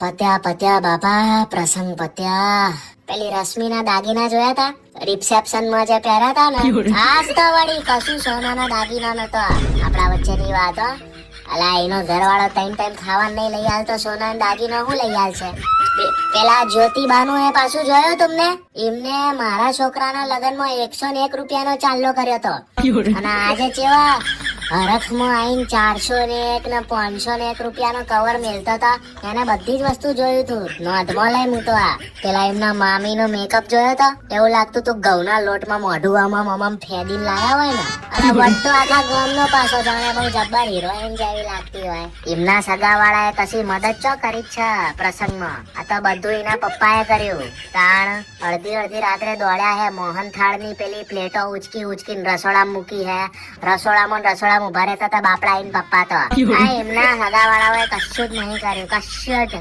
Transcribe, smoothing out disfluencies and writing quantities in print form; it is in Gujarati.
પત્યા પત્યા બાપા, પ્રસંગ પત્યા. પેલી રશ્મિના દાગીના જોયા તા રિસેપ્શન માં જે પહેર્યા તા ને, આજ તો વળી કશું સોનાના દાગીના નતો. આપણા વચ્ચેની વાત હો. અલા એનો ઘરવાળો ટાઈમ ખાવા નહીં લઈ આલતો, સોનાના દાગીના હું લઈ આલશે? પેલા જ્યોતિબાનું એ પાછું જોયું તમને? એમને મારા છોકરાના લગનમાં 101 રૂપિયાનો ચાલ્લો કર્યો તો, અને આજે કેવા હરખમાં આઈને 401 ને 501 રૂપિયાનો કવર મેલતો હતા. એને બધી જ વસ્તુ જોયું તું, નોંધમાં લઈ હું તો. આ પેલા એમના મામીનો મેકઅપ જોયો તો, એવું લાગતું તું ઘઉંના લોટમાં મોઢું આમ ફેદીને લાયા હોય ને. અને વટ તો આખા ગામનો પાછો, જાણે બહુ જબ્બર હિરોઈન જેવી લાગતી હોય. એમના સગાવાળાએ કશી મદદ ચો કરી છે પ્રસંગમાં? આ તો બધું એના પપ્પાએ કર્યું. તાણ અડધી રાત્રે દોડ્યા હે, મોહન થાળની પેલી પ્લેટો ઉચકીને રસોડામાં મૂકી હે. રસોડામાં ઉભા રહેતા હતા બાપડા ઈન પપ્પા તો. આ એમના સગાવાળાઓએ કશું જ નહીં કર્યું, કશું જ.